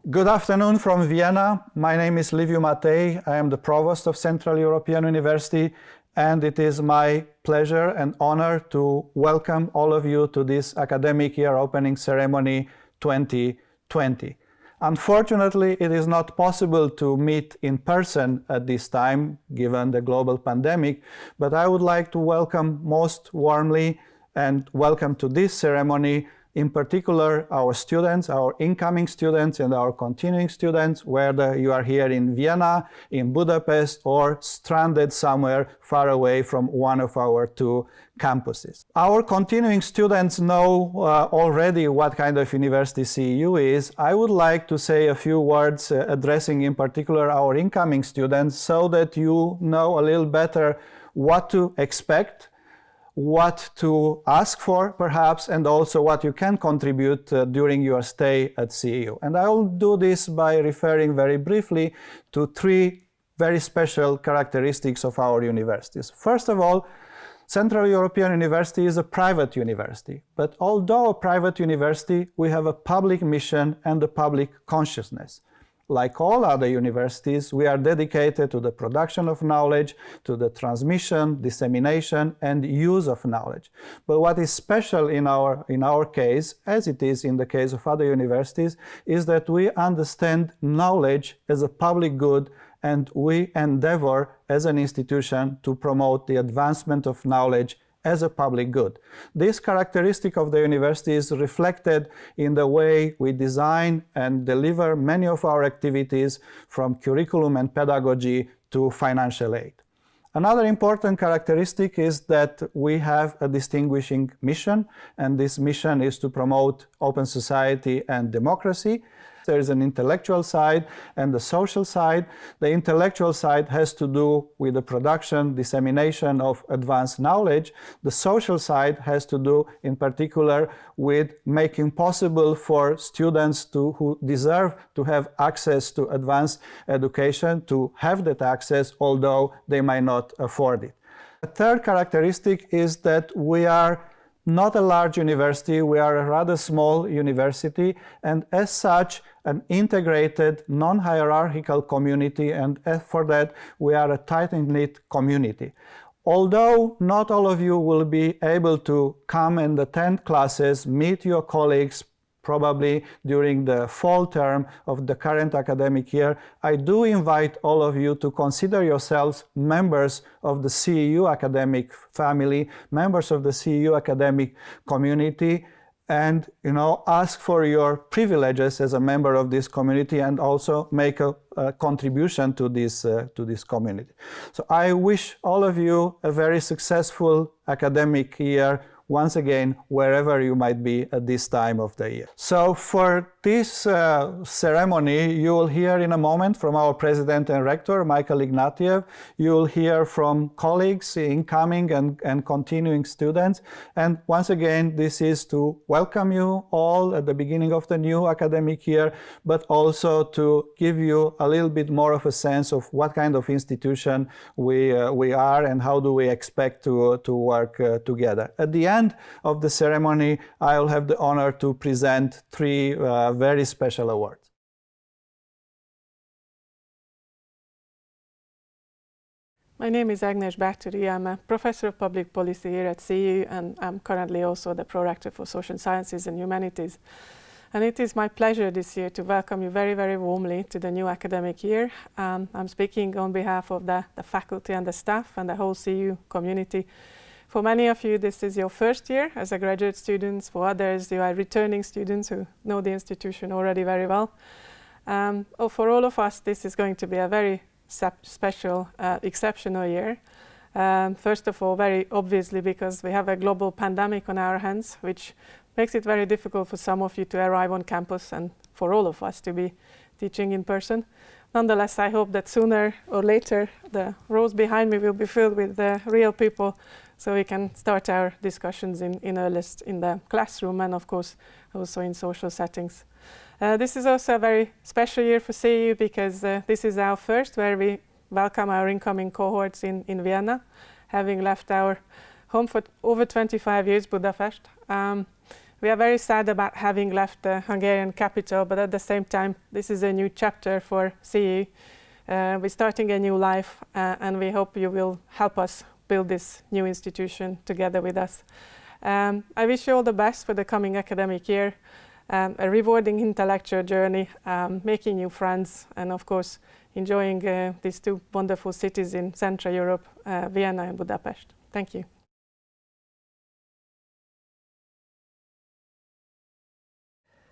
Good afternoon from Vienna. My name is Liviu Matei. I am the Provost of Central European University, and it is my pleasure and honor to welcome all of you to this academic year opening ceremony 2020. Unfortunately, it is not possible to meet in person at this time, given the global pandemic, but I would like to welcome most warmly and welcome to this ceremony in particular our students, our incoming students and our continuing students, whether you are here in Vienna, in Budapest, or stranded somewhere far away from one of our two campuses. Our continuing students know already what kind of university CEU is. I would like to say a few words addressing in particular our incoming students so that you know a little better what to expect, what to ask for perhaps, and also what you can contribute during your stay at CEU. And I will do this by referring very briefly to three very special characteristics of our universities. First of all, Central European University is a private university, but although a private university, we have a public mission and a public consciousness. Like all other universities, we are dedicated to the production of knowledge, to the transmission, dissemination, and use of knowledge. But what is special in our case, as it is in the case of other universities, is that we understand knowledge as a public good, and we endeavor as an institution to promote the advancement of knowledge as a public good. This characteristic of the university is reflected in the way we design and deliver many of our activities, from curriculum and pedagogy to financial aid. Another important characteristic is that we have a distinguishing mission, and this mission is to promote open society and democracy. There is an intellectual side and the social side. The intellectual side has to do with the production, dissemination of advanced knowledge. The social side has to do in particular with making possible for students who deserve to have access to advanced education to have that access, although they might not afford it. A third characteristic is that we are not a large university, we are a rather small university, and as such an integrated, non-hierarchical community, and for that we are a tight-knit community. Although not all of you will be able to come and attend classes, meet your colleagues, probably during the fall term of the current academic year, I do invite all of you to consider yourselves members of the CEU academic family, members of the CEU academic community, and ask for your privileges as a member of this community and also make a contribution to this community. So I wish all of you a very successful academic year, once again, wherever you might be at this time of the year. So for this ceremony, you will hear in a moment from our President and Rector, Michael Ignatieff. You will hear from colleagues, incoming and continuing students. And once again, this is to welcome you all at the beginning of the new academic year, but also to give you a little bit more of a sense of what kind of institution we are and how do we expect to work together. At the end of the ceremony, I will have the honor to present three very special awards. My name is Ignatieff. I'm a professor of public policy here at CEU, and I'm currently also the Pro-Rector for Social Sciences and Humanities. And it is my pleasure this year to welcome you very, very warmly to the new academic year. I'm speaking on behalf of the faculty and the staff and the whole CEU community. For many of you, this is your first year as a graduate students. For others, you are returning students who know the institution already very well. For all of us, this is going to be a very special, exceptional year. First of all, very obviously, because we have a global pandemic on our hands, which makes it very difficult for some of you to arrive on campus and for all of us to be teaching in person. Nonetheless, I hope that sooner or later the rows behind me will be filled with real people, so we can start our discussions in earnest in the classroom and of course also in social settings. This is also a very special year for CEU because this is our first where we welcome our incoming cohorts in Vienna, having left our home for over 25 years, Budapest. We are very sad about having left the Hungarian capital, but at the same time, this is a new chapter for CEU. We're starting a new life, and we hope you will help us build this new institution together with us. I wish you all the best for the coming academic year, a rewarding intellectual journey, making new friends, and of course, enjoying these two wonderful cities in Central Europe, Vienna and Budapest. Thank you.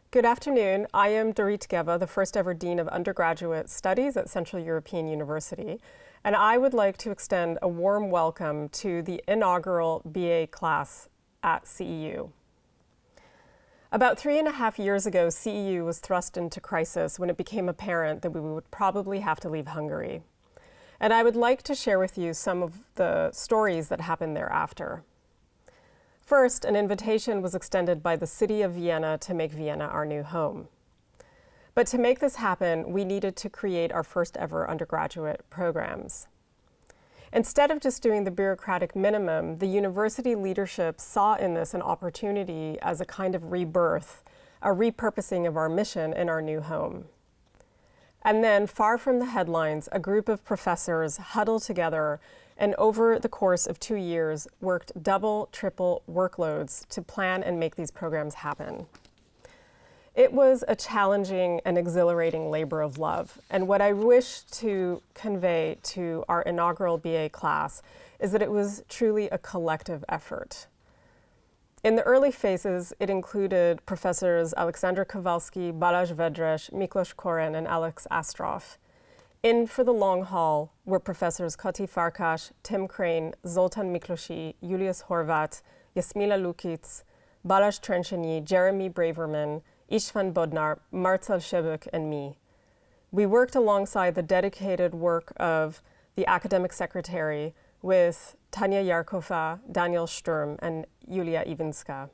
Good afternoon. I am Dorit Geva, the first ever Dean of Undergraduate Studies at Central European University, and I would like to extend a warm welcome to the inaugural BA class at CEU. About 3.5 years ago, CEU was thrust into crisis when it became apparent that we would probably have to leave Hungary. And I would like to share with you some of the stories that happened thereafter. First, an invitation was extended by the city of Vienna to make Vienna our new home. But to make this happen, we needed to create our first ever undergraduate programs. Instead of just doing the bureaucratic minimum, the university leadership saw in this an opportunity as a kind of rebirth, a repurposing of our mission in our new home. And then, far from the headlines, a group of professors huddled together and over the course of 2 years worked double, triple workloads to plan and make these programs happen. It was a challenging and exhilarating labor of love, and what I wish to convey to our inaugural BA class is that it was truly a collective effort. In the early phases, it included professors Alexander Kowalski, Balázs Vedres, Miklos Koren, and Alex Astroff. In for the long haul were professors Kati Farkas, Tim Crane, Zoltan Miklosi, Julius Horvat, Jasmila Lukic, Balázs Trencsenyi, Jeremy Braverman, István Bodnar, Marcel Sebök, and me. We worked alongside the dedicated work of the academic secretary with Tanya Yarkova, Daniel Sturm, and Julia Iwinska.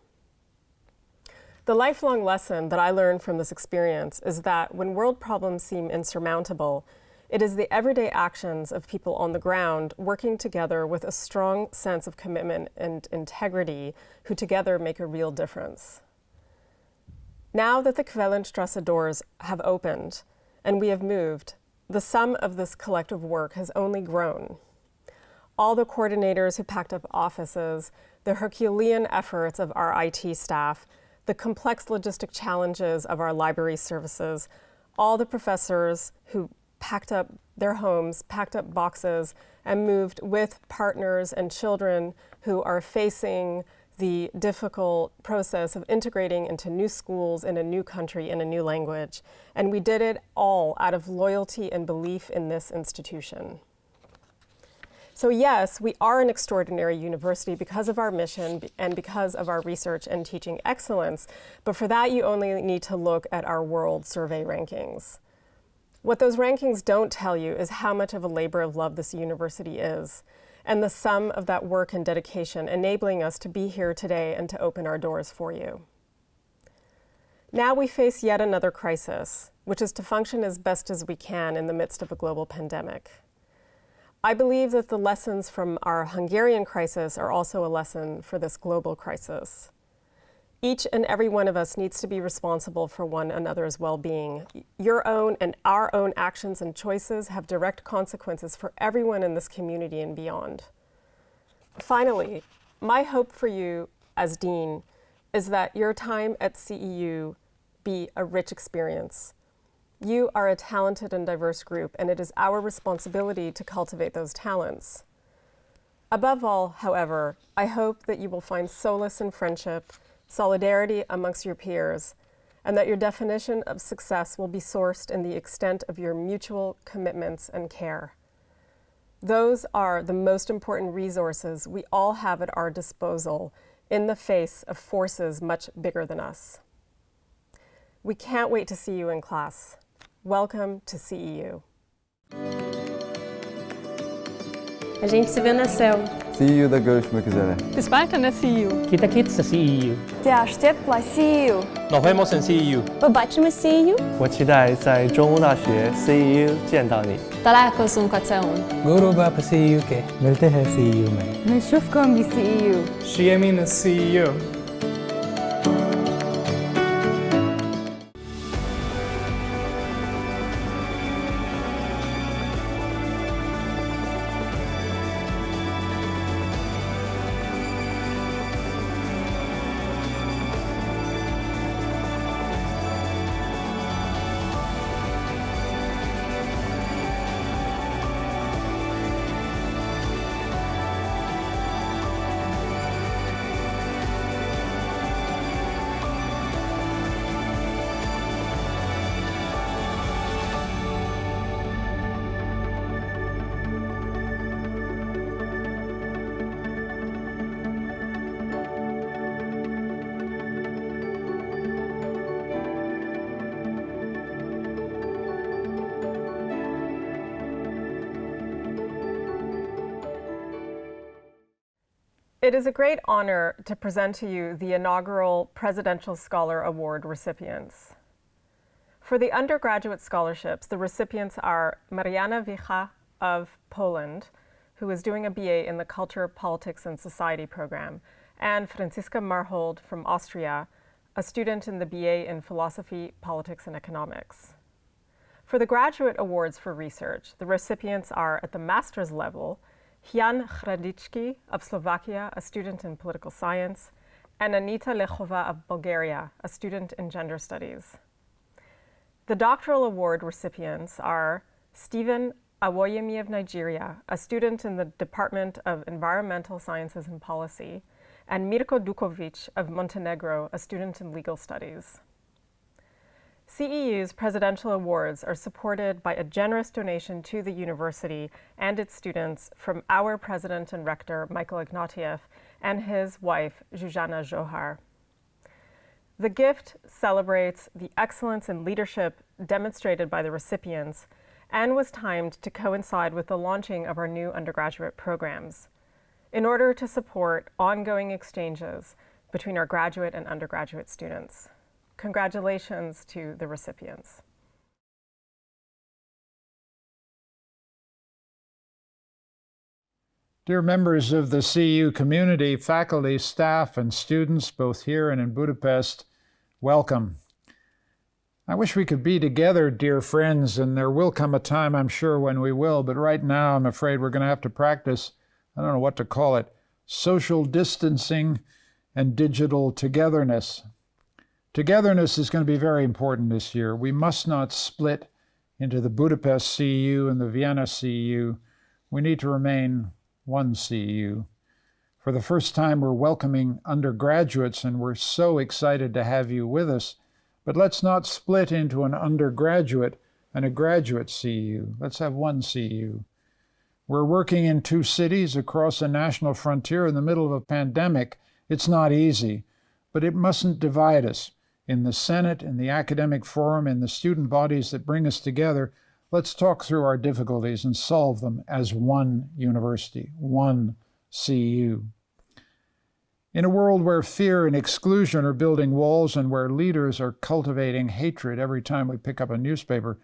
The lifelong lesson that I learned from this experience is that when world problems seem insurmountable, it is the everyday actions of people on the ground working together with a strong sense of commitment and integrity who together make a real difference. Now that the Quellenstrasse doors have opened and we have moved, the sum of this collective work has only grown. All the coordinators who packed up offices, the Herculean efforts of our IT staff, the complex logistic challenges of our library services, all the professors who packed up their homes, packed up boxes, and moved with partners and children who are facing the difficult process of integrating into new schools in a new country in a new language. And we did it all out of loyalty and belief in this institution. So yes, we are an extraordinary university because of our mission and because of our research and teaching excellence, but for that you only need to look at our world survey rankings. What those rankings don't tell you is how much of a labor of love this university is, and the sum of that work and dedication enabling us to be here today and to open our doors for you. Now we face yet another crisis, which is to function as best as we can in the midst of a global pandemic. I believe that the lessons from our Hungarian crisis are also a lesson for this global crisis. Each and every one of us needs to be responsible for one another's well-being. Your own and our own actions and choices have direct consequences for everyone in this community and beyond. Finally, my hope for you as Dean is that your time at CEU be a rich experience. You are a talented and diverse group, and it is our responsibility to cultivate those talents. Above all, however, I hope that you will find solace in friendship, solidarity amongst your peers, and that your definition of success will be sourced in the extent of your mutual commitments and care. Those are the most important resources we all have at our disposal in the face of forces much bigger than us. We can't wait to see you in class. Welcome to CEU. A gente se vê na céu. CEU-da görüşmek üzere. Bis bald an der CEU. Kita-kits sa CEU. 第二 step 来 CEU。 Nos vemos en CEU. Побачимо CEU. 我期待在中欧大学 CEU 见到你。 Találkozunk a CEU-n. Góróba pa CEU-ke. نلتقي CEU. نشوفكم ب CEU. Siemi na CEU. It is a great honor to present to you the inaugural Presidential Scholar Award recipients. For the undergraduate scholarships, the recipients are Mariana Wicha of Poland, who is doing a BA in the Culture, Politics, and Society program, and Franziska Marhold from Austria, a student in the BA in Philosophy, Politics, and Economics. For the graduate awards for research, the recipients are at the master's level, Jan Hradicki of Slovakia, a student in political science, and Anita Lechova of Bulgaria, a student in gender studies. The doctoral award recipients are Stephen Awoyemi of Nigeria, a student in the Department of Environmental Sciences and Policy, and Mirko Dukovic of Montenegro, a student in legal studies. CEU's presidential awards are supported by a generous donation to the university and its students from our president and rector, Michael Ignatieff, and his wife, Zsuzsanna Zohar. The gift celebrates the excellence in leadership demonstrated by the recipients and was timed to coincide with the launching of our new undergraduate programs in order to support ongoing exchanges between our graduate and undergraduate students. Congratulations to the recipients. Dear members of the CEU community, faculty, staff, and students, both here and in Budapest, welcome. I wish we could be together, dear friends, and there will come a time, I'm sure, when we will, but right now I'm afraid we're going to have to practice, I don't know what to call it, social distancing and digital togetherness. Togetherness is going to be very important this year. We must not split into the Budapest CEU and the Vienna CEU. We need to remain one CEU. For the first time, we're welcoming undergraduates, and we're so excited to have you with us. But let's not split into an undergraduate and a graduate CEU. Let's have one CEU. We're working in 2 cities across a national frontier in the middle of a pandemic. It's not easy, but it mustn't divide us. In the Senate, in the academic forum, in the student bodies that bring us together, let's talk through our difficulties and solve them as one university, one CEU. In a world where fear and exclusion are building walls and where leaders are cultivating hatred every time we pick up a newspaper,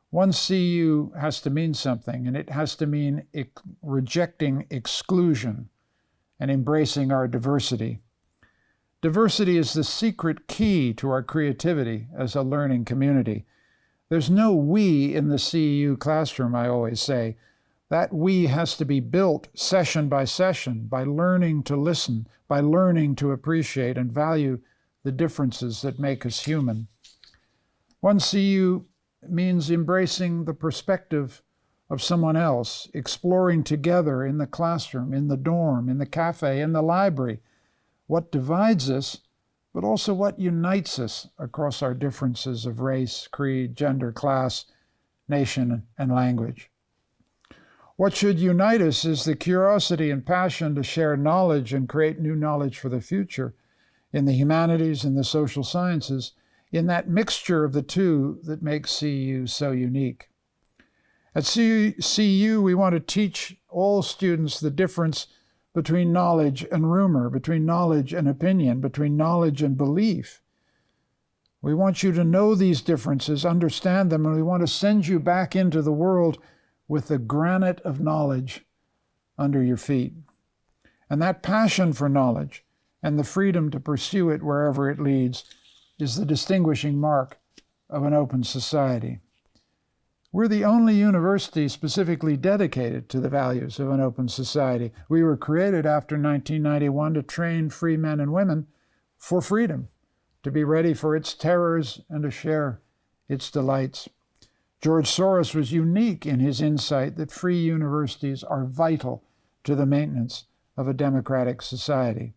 one CEU has to mean something, and it has to mean rejecting exclusion and embracing our diversity. Diversity is the secret key to our creativity as a learning community. There's no we in the CEU classroom, I always say. That we has to be built session by session by learning to listen, by learning to appreciate and value the differences that make us human. One CEU means embracing the perspective of someone else, exploring together in the classroom, in the dorm, in the cafe, in the library, what divides us, but also what unites us across our differences of race, creed, gender, class, nation, and language. What should unite us is the curiosity and passion to share knowledge and create new knowledge for the future in the humanities and the social sciences, in that mixture of the two that makes CEU so unique. At CEU, we want to teach all students the difference between knowledge and rumor, between knowledge and opinion, between knowledge and belief. We want you to know these differences, understand them, and we want to send you back into the world with the granite of knowledge under your feet. And that passion for knowledge and the freedom to pursue it wherever it leads is the distinguishing mark of an open society. We're the only university specifically dedicated to the values of an open society. We were created after 1991 to train free men and women for freedom, to be ready for its terrors and to share its delights. George Soros was unique in his insight that free universities are vital to the maintenance of a democratic society.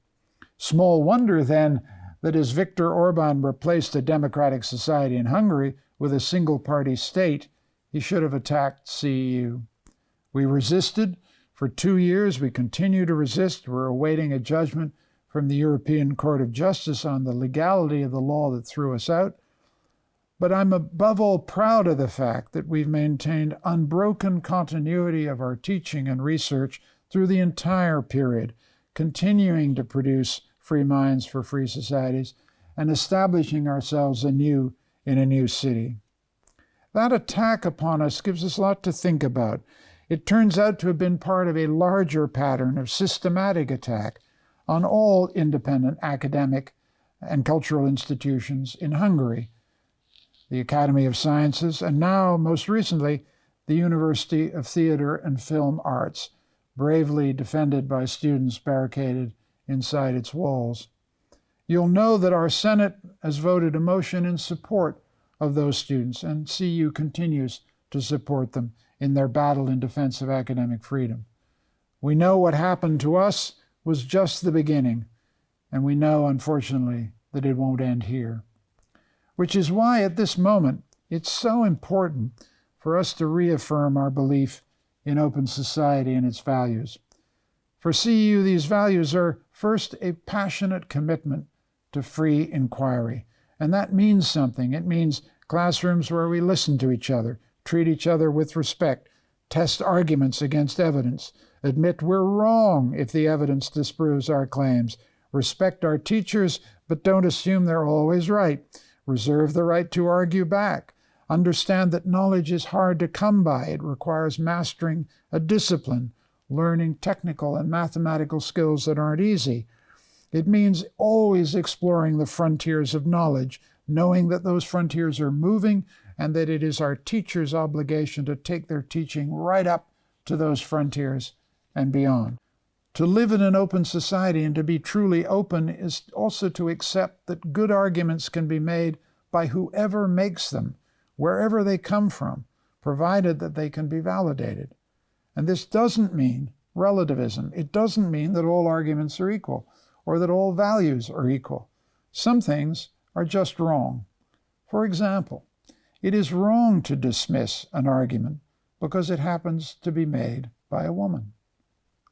Small wonder, then, that as Viktor Orban replaced a democratic society in Hungary with a single-party state, he should have attacked CEU. We resisted. For 2 years, we continue to resist. We're awaiting a judgment from the European Court of Justice on the legality of the law that threw us out. But I'm above all proud of the fact that we've maintained unbroken continuity of our teaching and research through the entire period, continuing to produce free minds for free societies, and establishing ourselves anew in a new city. That attack upon us gives us a lot to think about. It turns out to have been part of a larger pattern of systematic attack on all independent academic and cultural institutions in Hungary, the Academy of Sciences, and now, most recently, the University of Theatre and Film Arts, bravely defended by students barricaded inside its walls. You'll know that our Senate has voted a motion in support of those students, and CEU continues to support them in their battle in defense of academic freedom. We know what happened to us was just the beginning, and we know, unfortunately, that it won't end here. Which is why, at this moment, it's so important for us to reaffirm our belief in open society and its values. For CEU, these values are, first, a passionate commitment to free inquiry. And that means something. It means classrooms where we listen to each other, treat each other with respect, test arguments against evidence, admit we're wrong if the evidence disproves our claims, respect our teachers, but don't assume they're always right, reserve the right to argue back, understand that knowledge is hard to come by. It requires mastering a discipline, learning technical and mathematical skills that aren't easy. It means always exploring the frontiers of knowledge, knowing that those frontiers are moving and that it is our teachers' obligation to take their teaching right up to those frontiers and beyond. To live in an open society and to be truly open is also to accept that good arguments can be made by whoever makes them, wherever they come from, provided that they can be validated. And this doesn't mean relativism. It doesn't mean that all arguments are equal or that all values are equal. Some things are just wrong. For example, it is wrong to dismiss an argument because it happens to be made by a woman,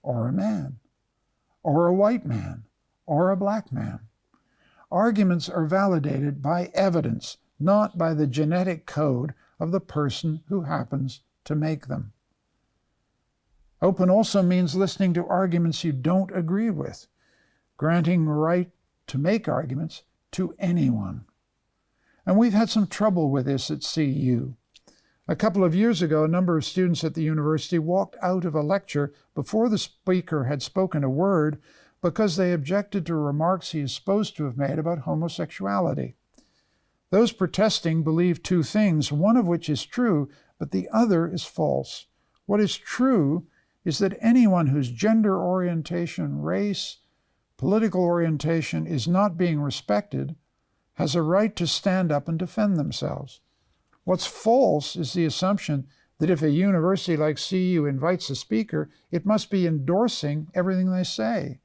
or a man, or a white man, or a black man. Arguments are validated by evidence, not by the genetic code of the person who happens to make them. Open also means listening to arguments you don't agree with, granting the right to make arguments to anyone. And we've had some trouble with this at CEU. A couple of years ago, a number of students at the university walked out of a lecture before the speaker had spoken a word because they objected to remarks he is supposed to have made about homosexuality. Those protesting believe two things, one of which is true, but the other is false. What is true is that anyone whose gender orientation, race, political orientation is not being respected has a right to stand up and defend themselves. What's false is the assumption that if a university like CEU invites a speaker, it must be endorsing everything they say.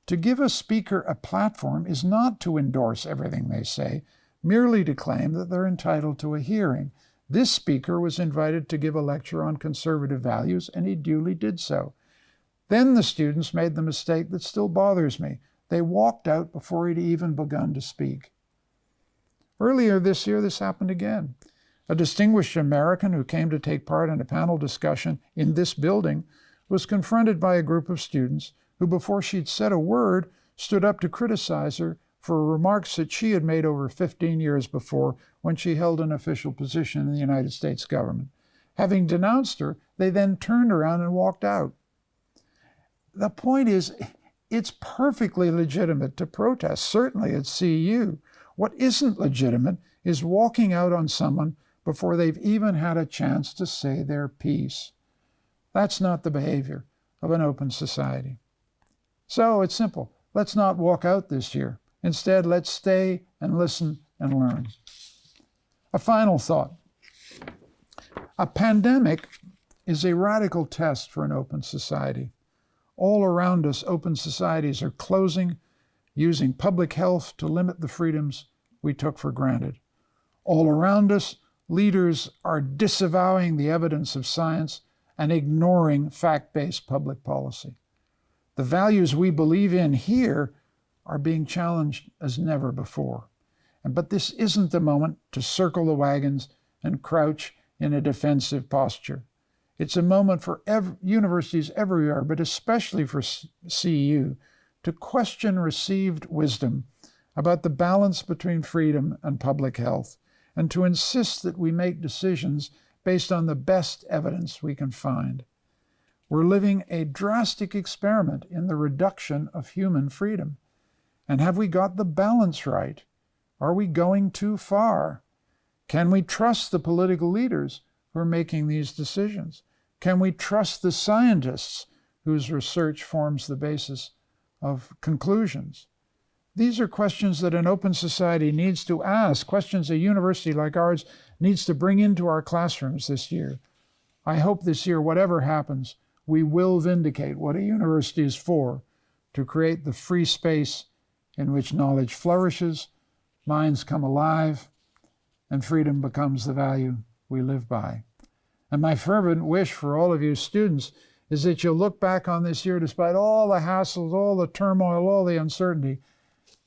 To give a speaker a platform is not to endorse everything they say, merely to claim that they're entitled to a hearing. This speaker was invited to give a lecture on conservative values, and he duly did so. Then the students made the mistake that still bothers me. They walked out before he'd even begun to speak. Earlier this year, this happened again. A distinguished American who came to take part in a panel discussion in this building was confronted by a group of students who, before she'd said a word, stood up to criticize her for remarks that she had made over 15 years before when she held an official position in the United States government. Having denounced her, they then turned around and walked out. The point is, it's perfectly legitimate to protest, certainly at CEU. What isn't legitimate is walking out on someone before they've even had a chance to say their piece. That's not the behavior of an open society. So it's simple. Let's not walk out this year. Instead, let's stay and listen and learn. A final thought. A pandemic is a radical test for an open society. All around us, open societies are closing, using public health to limit the freedoms we took for granted. All around us, leaders are disavowing the evidence of science and ignoring fact-based public policy. The values we believe in here are being challenged as never before. But this isn't the moment to circle the wagons and crouch in a defensive posture. It's a moment for universities everywhere, but especially for CEU, to question received wisdom about the balance between freedom and public health, and to insist that we make decisions based on the best evidence we can find. We're living a drastic experiment in the reduction of human freedom. And have we got the balance right? Are we going too far? Can we trust the political leaders who are making these decisions? Can we trust the scientists whose research forms the basis of conclusions? These are questions that an open society needs to ask, questions a university like ours needs to bring into our classrooms this year. I hope this year, whatever happens, we will vindicate what a university is for, to create the free space in which knowledge flourishes, minds come alive, and freedom becomes the value we live by. And my fervent wish for all of you students is that you'll look back on this year, despite all the hassles, all the turmoil, all the uncertainty,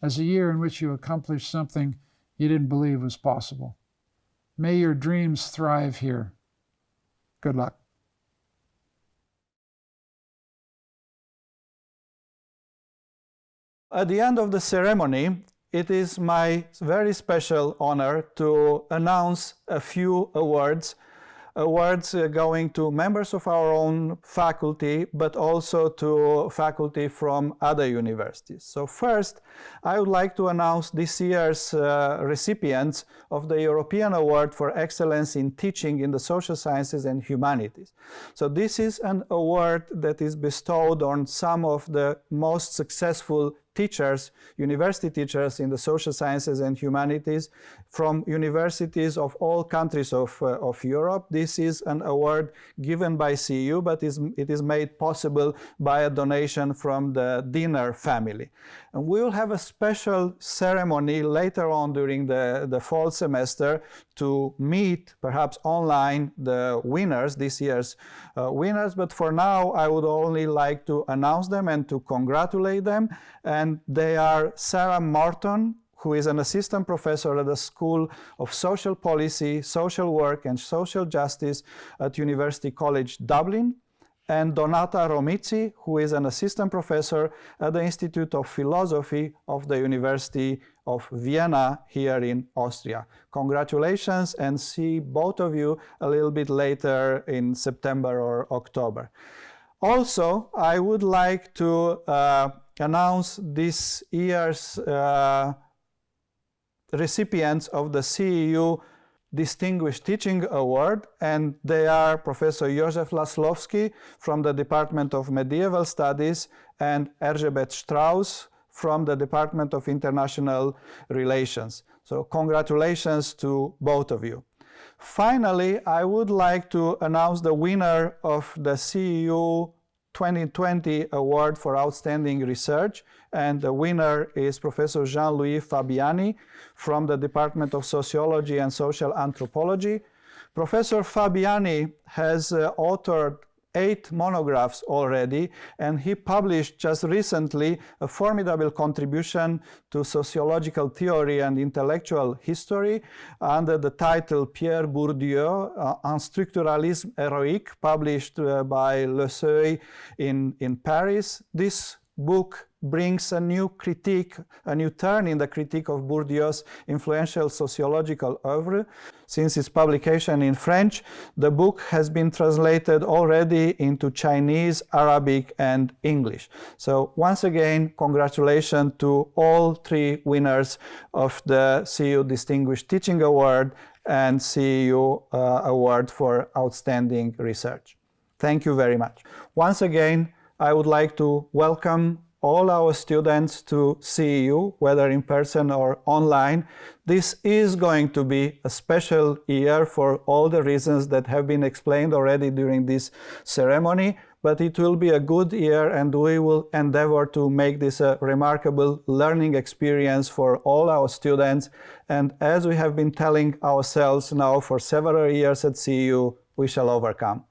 as a year in which you accomplished something you didn't believe was possible. May your dreams thrive here. Good luck. At the end of the ceremony, it is my very special honor to announce a few awards going to members of our own faculty, but also to faculty from other universities. So first, I would like to announce this year's recipients of the European Award for Excellence in Teaching in the Social Sciences and Humanities. So this is an award that is bestowed on some of the most successful teachers, university teachers in the social sciences and humanities from universities of all countries of Europe. This is an award given by CEU, but it is made possible by a donation from the Diener family. And we will have a special ceremony later on during the fall semester to meet, perhaps online, the winners, this year's winners. But for now, I would only like to announce them and to congratulate them. And they are Sarah Morton, who is an assistant professor at the School of Social Policy, Social Work and Social Justice at University College Dublin, and Donata Romizzi, who is an assistant professor at the Institute of Philosophy of the University of Vienna here in Austria. Congratulations, and see both of you a little bit later in September or October. Also, I would like to announce this year's recipients of the CEU Distinguished Teaching Award, and they are Professor Józef Laszlowski from the Department of Medieval Studies and Erzsébet Strauss from the Department of International Relations. So congratulations to both of you. Finally, I would like to announce the winner of the CEU 2020 Award for Outstanding Research, and the winner is Professor Jean-Louis Fabiani from the Department of Sociology and Social Anthropology. Professor Fabiani has authored 8 monographs already, and he published just recently a formidable contribution to sociological theory and intellectual history under the title Pierre Bourdieu, Un structuralisme héroïque, published by Le Seuil in Paris. This book brings a new critique, a new turn in the critique of Bourdieu's influential sociological oeuvre. Since its publication in French, the book has been translated already into Chinese, Arabic, and English. So once again, congratulations to all 3 winners of the CEU Distinguished Teaching Award and CEU Award for Outstanding Research. Thank you very much. Once again, I would like to welcome all our students to CEU, whether in person or online. This is going to be a special year for all the reasons that have been explained already during this ceremony, but it will be a good year, and we will endeavor to make this a remarkable learning experience for all our students. And as we have been telling ourselves now for several years at CEU, we shall overcome.